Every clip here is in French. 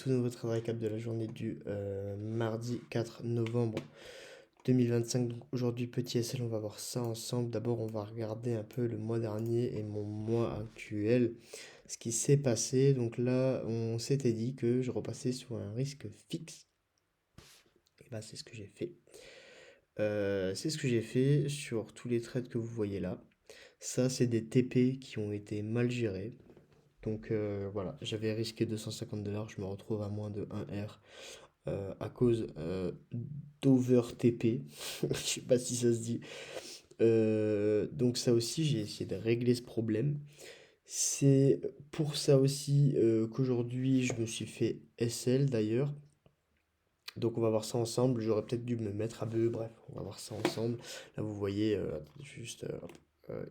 Tout nouveau trade récap de la journée du mardi 4 novembre 2025. Donc aujourd'hui, petit SL, on va voir ça ensemble. D'abord, on va regarder un peu le mois dernier et mon mois actuel, ce qui s'est passé. Donc là, on s'était dit que je repassais sur un risque fixe. Et bah, c'est ce que j'ai fait. C'est ce que j'ai fait sur tous les trades que vous voyez là. Ça, c'est des TP qui ont été mal gérés. Donc voilà, j'avais risqué 250 $, je me retrouve à moins de 1 R à cause d'over TP. Je sais pas si ça se dit. Donc ça aussi, j'ai essayé de régler ce problème. C'est pour ça aussi qu'aujourd'hui, je me suis fait SL d'ailleurs. Donc on va voir ça ensemble. J'aurais peut-être dû me mettre à BE. Bref, on va voir ça ensemble. Là, vous voyez, attendez, juste hop,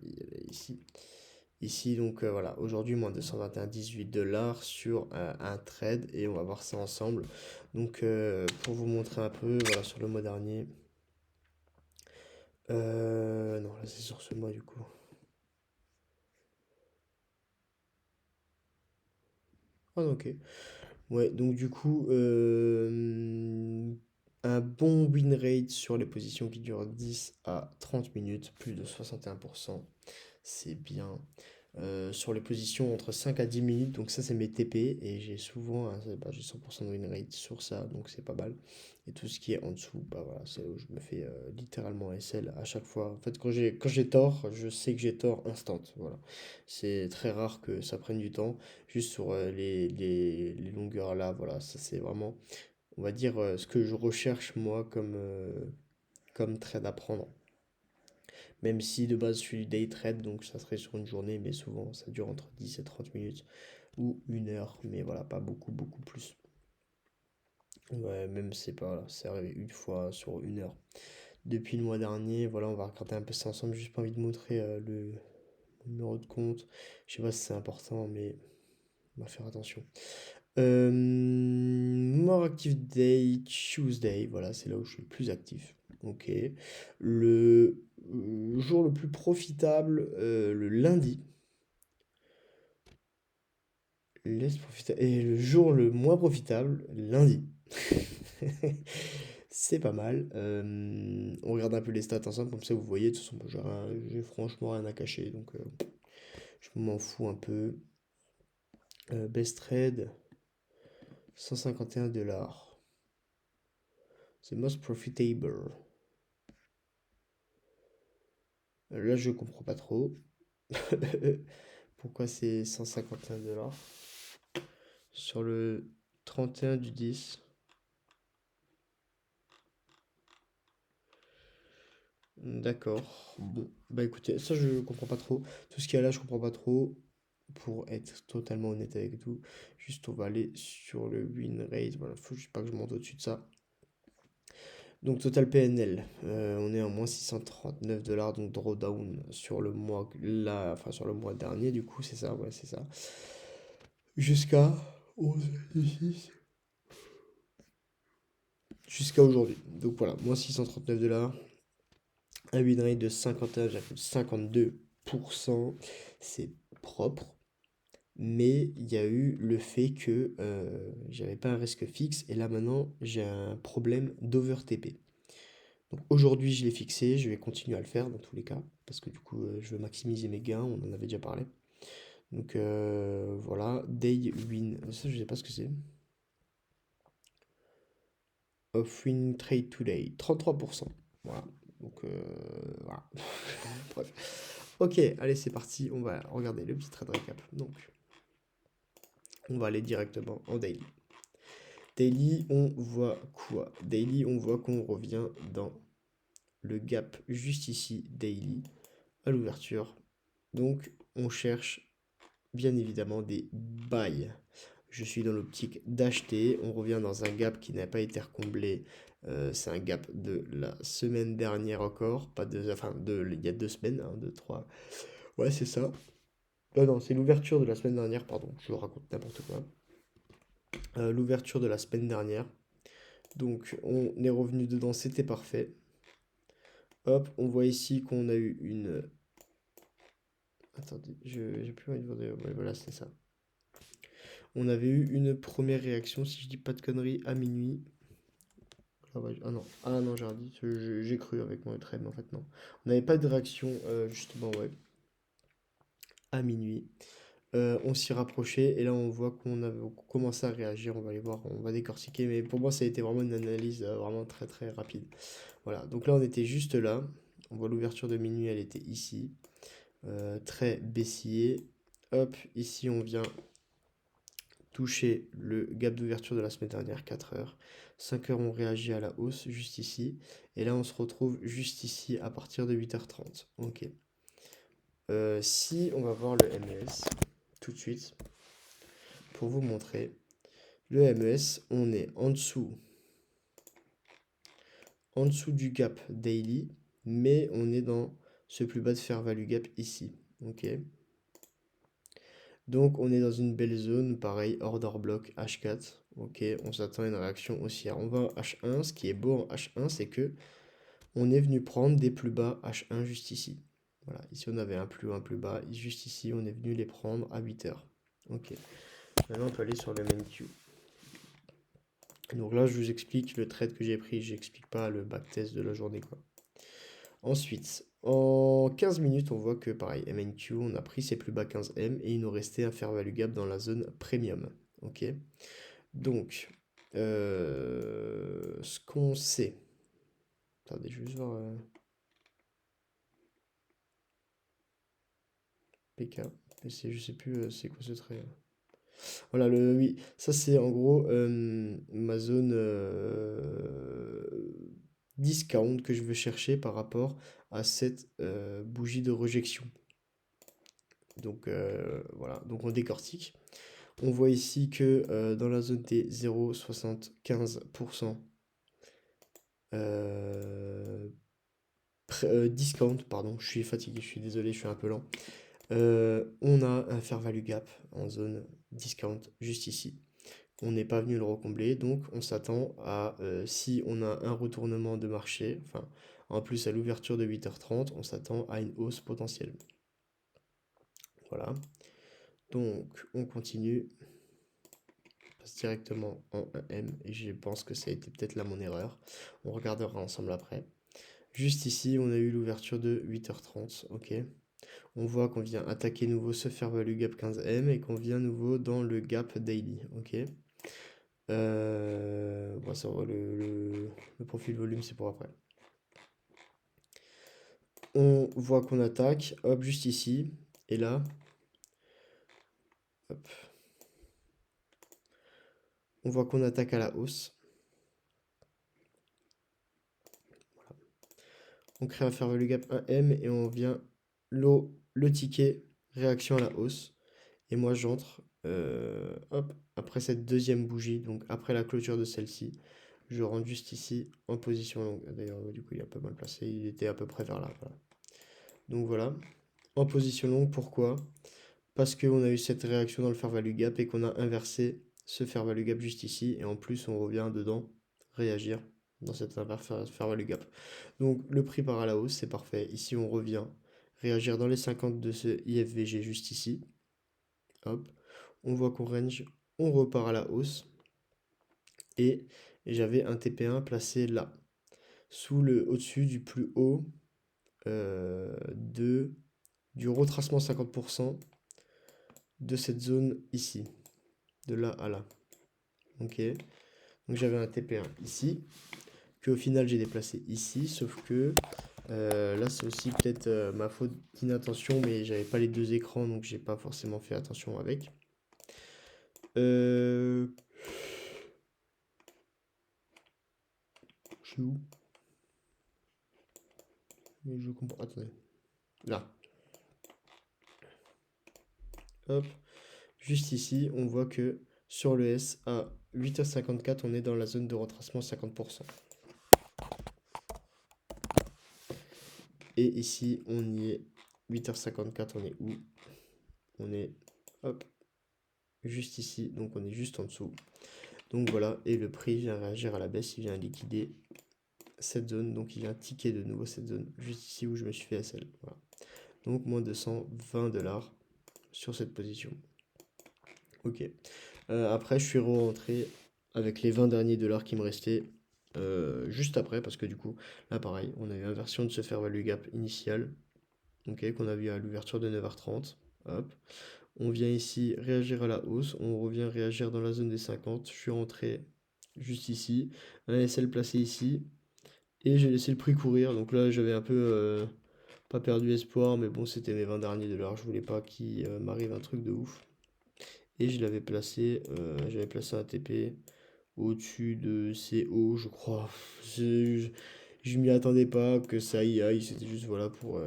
il est ici. Ici, donc voilà, aujourd'hui, moins 221,18 $ sur un trade et on va voir ça ensemble. Donc, pour vous montrer un peu, voilà, sur le mois dernier. Non, là, c'est sur ce mois du coup. Ah, non, ok. Ouais, donc du coup, un bon win rate sur les positions qui durent 10 à 30 minutes, plus de 61%. C'est bien. Sur les positions entre 5 à 10 minutes, donc ça c'est mes TP et j'ai souvent bah, j'ai 100% de win rate sur ça, donc c'est pas mal. Et tout ce qui est en dessous, bah voilà, c'est là où je me fais littéralement SL à chaque fois. En fait, quand j'ai tort, je sais que j'ai tort instant. Voilà. C'est très rare que ça prenne du temps. Juste sur les longueurs là, voilà, ça c'est vraiment, on va dire, ce que je recherche moi comme trade à prendre. Même si de base je suis du day trade, donc ça serait sur une journée, mais souvent ça dure entre 10 et 30 minutes ou 1 heure, mais voilà, pas beaucoup, beaucoup plus. Ouais, même c'est pas, voilà, c'est arrivé une fois sur 1 heure. Depuis le mois dernier, voilà, on va regarder un peu ça ensemble. J'ai juste pas envie de montrer le numéro de compte. Je sais pas si c'est important, mais on va faire attention. More Active Day, Tuesday, voilà, c'est là où je suis le plus actif. Ok. Le jour le plus profitable, le lundi. Laisse profiter. Et le jour le moins profitable, lundi. C'est pas mal. On regarde un peu les stats ensemble, comme ça vous voyez. De toute façon, moi, j'ai franchement rien à cacher, donc je m'en fous un peu. Best trade, 151 $. C'est most profitable. Là, je comprends pas trop. Pourquoi c'est 151 $ sur le 31 du 10. D'accord. Bon, bah écoutez, ça je comprends pas trop. Tout ce qu'il y a là, je comprends pas trop. Pour être totalement honnête avec vous, juste on va aller sur le win rate. Voilà, faut juste pas que je monte au-dessus de ça. Donc total PNL, on est en moins 639 $, donc drawdown sur le mois là, enfin sur le mois dernier, du coup c'est ça, ouais c'est ça. Jusqu'à 11 6 jusqu'à aujourd'hui. Donc voilà, moins 639 $, un win rate de 51,52%, c'est propre. Mais il y a eu le fait que j'avais pas un risque fixe et là maintenant j'ai un problème d'over-TP. Donc aujourd'hui je l'ai fixé, je vais continuer à le faire dans tous les cas parce que du coup je veux maximiser mes gains, on en avait déjà parlé. Donc voilà, day win, ça je sais pas ce que c'est. Of win trade today, 33%. Voilà, donc voilà. Bref. Ok, allez c'est parti, on va regarder le petit trade récap. Donc on va aller directement en daily. Daily, on voit quoi? Daily, on voit qu'on revient dans le gap juste ici, daily, à l'ouverture. Donc, on cherche bien évidemment des buy. Je suis dans l'optique d'acheter. On revient dans un gap qui n'a pas été recomblé. C'est un gap de la semaine dernière encore. Pas de, enfin, il y a 2 semaines, 2, 3. Ouais, c'est ça. Non, c'est l'ouverture de la semaine dernière, pardon. Je raconte n'importe quoi. L'ouverture de la semaine dernière. Donc on est revenu dedans, c'était parfait. Hop, on voit ici qu'on a eu une... Attendez, j'ai plus envie de voir... Ouais, voilà, c'est ça. on avait eu une première réaction, si je dis pas de conneries, à minuit. Ah non, j'ai dit, j'ai cru avec mon trade, mais en fait non. On n'avait pas de réaction, justement, ouais, à minuit. On s'y rapprochait et là on voit qu'on avait commencé à réagir, on va aller voir, on va décortiquer, mais pour moi ça a été vraiment une analyse vraiment très très rapide. Voilà, donc là on était juste là, on voit l'ouverture de minuit, elle était ici, très baissier. Hop, ici on vient toucher le gap d'ouverture de la semaine dernière, 4 heures. 5 heures on réagit à la hausse juste ici, et là on se retrouve juste ici à partir de 8h30. Ok. Si on va voir le MES tout de suite pour vous montrer. Le MES, on est en dessous du gap daily, mais on est dans ce plus bas de fair value gap ici. Ok. Donc on est dans une belle zone, pareil, order block H4. Ok, on s'attend à une réaction haussière. On va en H1. Ce qui est beau en H1, c'est que on est venu prendre des plus bas H1 juste ici. Voilà, ici on avait un plus haut, un plus bas. Juste ici, on est venu les prendre à 8 heures. Ok. Maintenant, on peut aller sur le main Q. Donc là, je vous explique le trade que j'ai pris. J'explique pas le backtest de la journée, quoi. Ensuite, en 15 minutes, on voit que pareil, MNQ, on a pris ses plus bas 15M et il nous restait un fair value gap dans la zone premium. Ok. Donc, ce qu'on sait. Attendez, je vais juste voir. PK. Je sais plus c'est quoi ce trait. Voilà, oui, ça c'est en gros ma zone discount que je veux chercher par rapport à cette bougie de rejection. Donc voilà, donc on décortique. On voit ici que dans la zone des 0,75% discount, pardon, je suis fatigué, je suis désolé, je suis un peu lent. On a un fair value gap en zone discount juste ici. On n'est pas venu le recombler, donc on s'attend à, si on a un retournement de marché, enfin, en plus à l'ouverture de 8h30, on s'attend à une hausse potentielle. Voilà. Donc, on continue. On passe directement en 1M, et je pense que ça a été peut-être là mon erreur. On regardera ensemble après. Juste ici, on a eu l'ouverture de 8h30, ok. On voit qu'on vient attaquer nouveau ce fair value gap 15M et qu'on vient nouveau dans le gap daily, ok. Bon, ça va, le profil volume, c'est pour après. On voit qu'on attaque, hop, juste ici, et là, hop, on voit qu'on attaque à la hausse. Voilà. On crée un fair value gap 1M et on vient le ticket, réaction à la hausse. Et moi, j'entre, hop, après cette deuxième bougie, donc après la clôture de celle-ci, je rentre juste ici en position longue. D'ailleurs, du coup, il est un peu mal placé, il était à peu près vers là. Voilà. Donc voilà, en position longue, pourquoi? Parce qu'on a eu cette réaction dans le fair value gap et qu'on a inversé ce fair value gap juste ici. Et en plus, on revient dedans, réagir dans cette fair value gap. Donc le prix part à la hausse, c'est parfait. Ici, on revient réagir dans les 50 de ce IFVG juste ici. Hop, on voit qu'on range, on repart à la hausse. Et j'avais un TP1 placé là, au-dessus du plus haut du retracement 50% de cette zone ici, de là à là. Ok, donc j'avais un TP1 ici, que au final j'ai déplacé ici, sauf que là c'est aussi peut-être ma faute d'inattention, mais j'avais pas les deux écrans, donc j'ai pas forcément fait attention avec. Je suis où? Mais je comprends. Attendez. Là. Hop. Juste ici, on voit que sur le S, à 8h54, on est dans la zone de retracement 50%. Et ici, on y est. 8h54, on est où? On est, hop, juste ici. Donc, on est juste en dessous. Donc, voilà. Et le prix vient réagir à la baisse. Il vient liquider cette zone. Donc, il vient ticker de nouveau cette zone. Juste ici où je me suis fait SL. Voilà. Donc, moins $220 sur cette position. Ok. Après, je suis rentré avec les 20 derniers dollars qui me restaient juste après, parce que du coup, là pareil, on a eu inversion de ce fair value gap initial, ok, qu'on a vu à l'ouverture de 9h30. Hop. On vient ici réagir à la hausse, on revient réagir dans la zone des 50. Je suis rentré juste ici, un ASL placé ici, et j'ai laissé le prix courir. Donc là, j'avais un peu pas perdu espoir, mais bon, c'était mes 20 derniers dollars. Je voulais pas qu'il m'arrive un truc de ouf. Et je l'avais placé, j'avais placé un TP au-dessus de ces hauts, je crois. Je m'y attendais pas que ça y aille, c'était juste voilà pour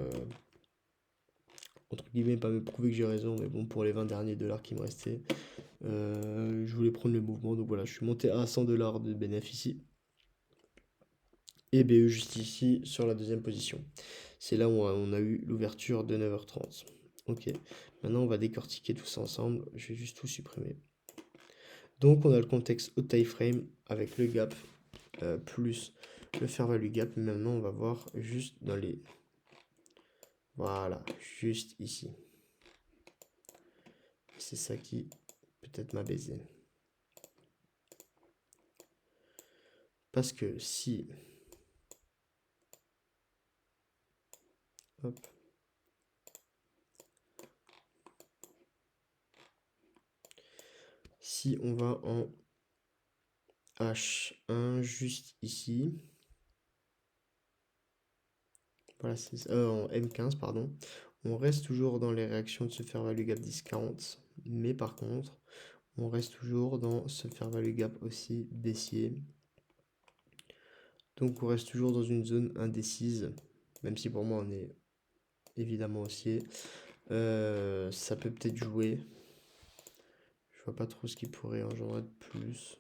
entre guillemets pas me prouver que j'ai raison, mais bon pour les 20 derniers dollars qui me restaient, je voulais prendre le mouvement, donc voilà, je suis monté à 100 dollars de bénéfice ici. Et BE juste ici sur la deuxième position. C'est là où on a eu l'ouverture de 9h30. Ok, maintenant on va décortiquer tout ça ensemble, je vais juste tout supprimer. Donc on a le contexte au time frame avec le gap plus le fair value gap. Maintenant on va voir juste dans les... Voilà, juste ici. C'est ça qui peut-être m'a baisé. Parce que si... Hop. Si on va en H1 juste ici, voilà, c'est en M15, pardon, on reste toujours dans les réactions de ce fair value gap discount, mais par contre, on reste toujours dans ce fair value gap aussi baissier. Donc on reste toujours dans une zone indécise, même si pour moi on est évidemment haussier. Ça peut peut-être jouer. Je vois pas trop ce qui pourrait engendrer de plus.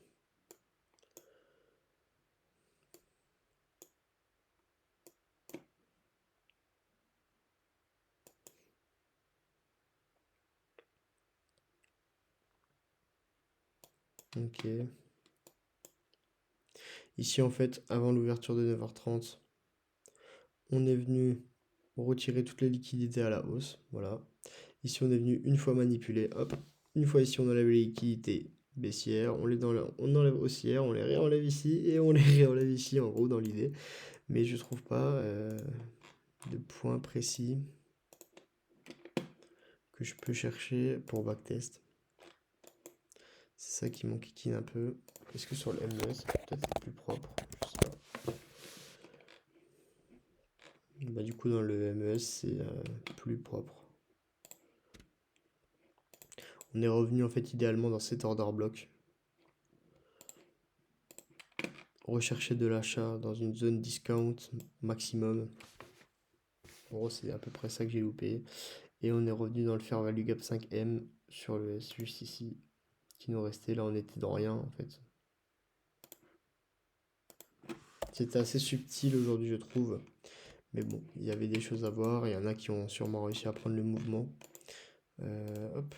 Ok. Ici, en fait, avant l'ouverture de 9h30, on est venu retirer toutes les liquidités à la hausse. Voilà. Ici, on est venu une fois manipuler. Hop. Une fois ici, on enlève les liquidités baissières. On enlève haussières. On les réenlève ici. Et on les réenlève ici, en gros, dans l'idée. Mais je trouve pas de point précis que je peux chercher pour backtest. C'est ça qui m'enquiquine un peu. Est-ce que sur le MES, c'est peut-être plus propre? Je sais pas. Bah, du coup, dans le MES, c'est plus propre. On est revenu en fait idéalement dans cet order block. Rechercher de l'achat dans une zone discount maximum. En gros, c'est à peu près ça que j'ai loupé. Et on est revenu dans le fair value gap 5M sur le S juste ici. Qui nous restait. Là, on était dans rien en fait. C'était assez subtil aujourd'hui, je trouve. Mais bon, il y avait des choses à voir. Il y en a qui ont sûrement réussi à prendre le mouvement. Hop.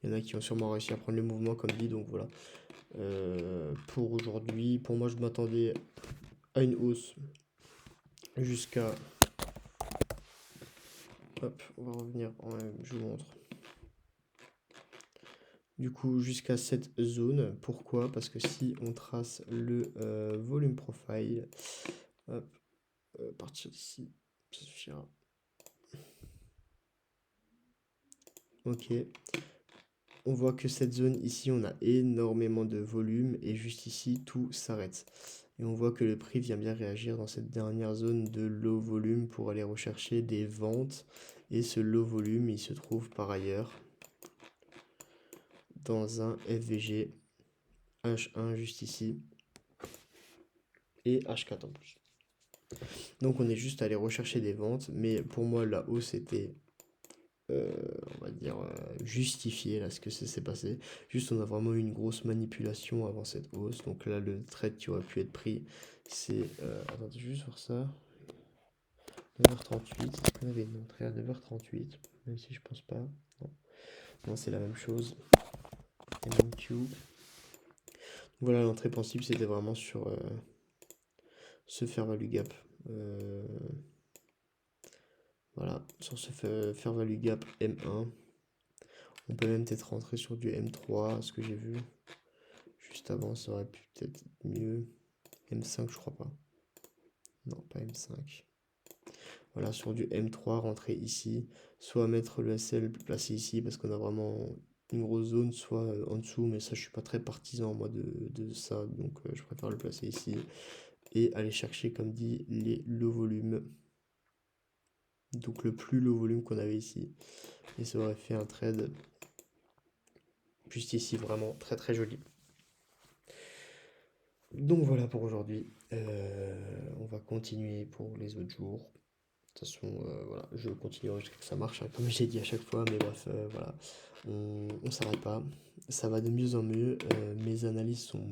Il y en a qui ont sûrement réussi à prendre le mouvement comme dit. Donc voilà. Pour aujourd'hui, pour moi, je m'attendais à une hausse jusqu'à... Hop, on va revenir, je vous montre. Du coup, jusqu'à cette zone. Pourquoi? Parce que si on trace le volume profile, hop, à partir d'ici, ça suffira. Ok. On voit que cette zone ici, on a énormément de volume et juste ici, tout s'arrête. Et on voit que le prix vient bien réagir dans cette dernière zone de low volume pour aller rechercher des ventes. Et ce low volume, il se trouve par ailleurs dans un FVG H1 juste ici et H4 en plus. Donc on est juste allé rechercher des ventes, mais pour moi la hausse était, on va dire, justifiée là, ce que s'est passé. Juste on a vraiment eu une grosse manipulation avant cette hausse, donc là le trade qui aurait pu être pris, c'est, attendez, juste voir ça, 9h38, est-ce qu'on avait une entrée à 9h38, même si je pense pas, non, non c'est la même chose, MQ. Voilà, l'entrée possible c'était vraiment sur ce fair value gap. Voilà, sur ce fair value gap M1, On peut même peut-être rentrer sur du M3, ce que j'ai vu. Juste avant, ça aurait pu peut-être être mieux. M5, je crois pas. Non, pas M5. Voilà, sur du M3, rentrer ici. Soit mettre le SL placé ici parce qu'on a vraiment une grosse zone, soit en dessous, mais ça, je suis pas très partisan moi de ça, donc je préfère le placer ici. Et aller chercher, comme dit, les low volumes. Donc le plus low volume qu'on avait ici. Et ça aurait fait un trade juste ici, vraiment très très joli. Donc voilà pour aujourd'hui. On va continuer pour les autres jours. De toute façon, voilà, je continuerai jusqu'à ce que ça marche, hein, comme j'ai dit à chaque fois, mais bref, voilà, on s'arrête pas. Ça va de mieux en mieux. Mes analyses sont,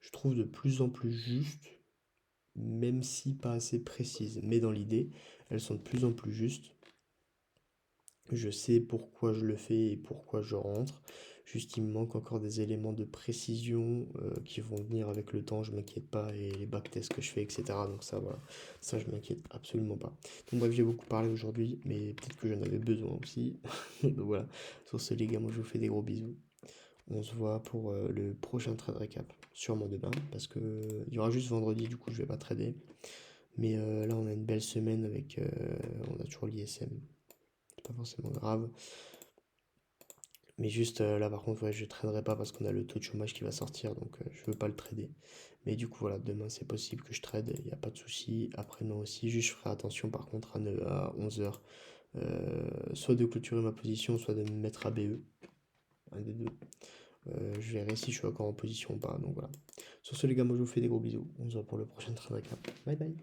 je trouve, de plus en plus justes, même si pas assez précises. Mais dans l'idée, elles sont de plus en plus justes. Je sais pourquoi je le fais et pourquoi je rentre. Juste, il me manque encore des éléments de précision qui vont venir avec le temps, je m'inquiète pas, et les backtests que je fais, etc. Donc ça, voilà, ça, je m'inquiète absolument pas. Donc bref, j'ai beaucoup parlé aujourd'hui, mais peut-être que j'en avais besoin aussi. Donc voilà, sur ce les gars, moi je vous fais des gros bisous. On se voit pour le prochain trade récap, sûrement demain, parce que il y aura juste vendredi, du coup je vais pas trader. Mais là, on a une belle semaine avec, on a toujours l'ISM, c'est pas forcément grave. Mais juste là par contre ouais, je ne traderai pas parce qu'on a le taux de chômage qui va sortir donc je veux pas le trader. Mais du coup voilà, demain c'est possible que je trade, il n'y a pas de souci. Après-demain aussi, juste je ferai attention par contre à 11h. Soit de clôturer ma position, soit de me mettre à BE. Un des deux. Je verrai si je suis encore en position ou pas. Donc voilà. Sur ce les gars, moi je vous fais des gros bisous. On se voit pour le prochain trade récap. Bye bye.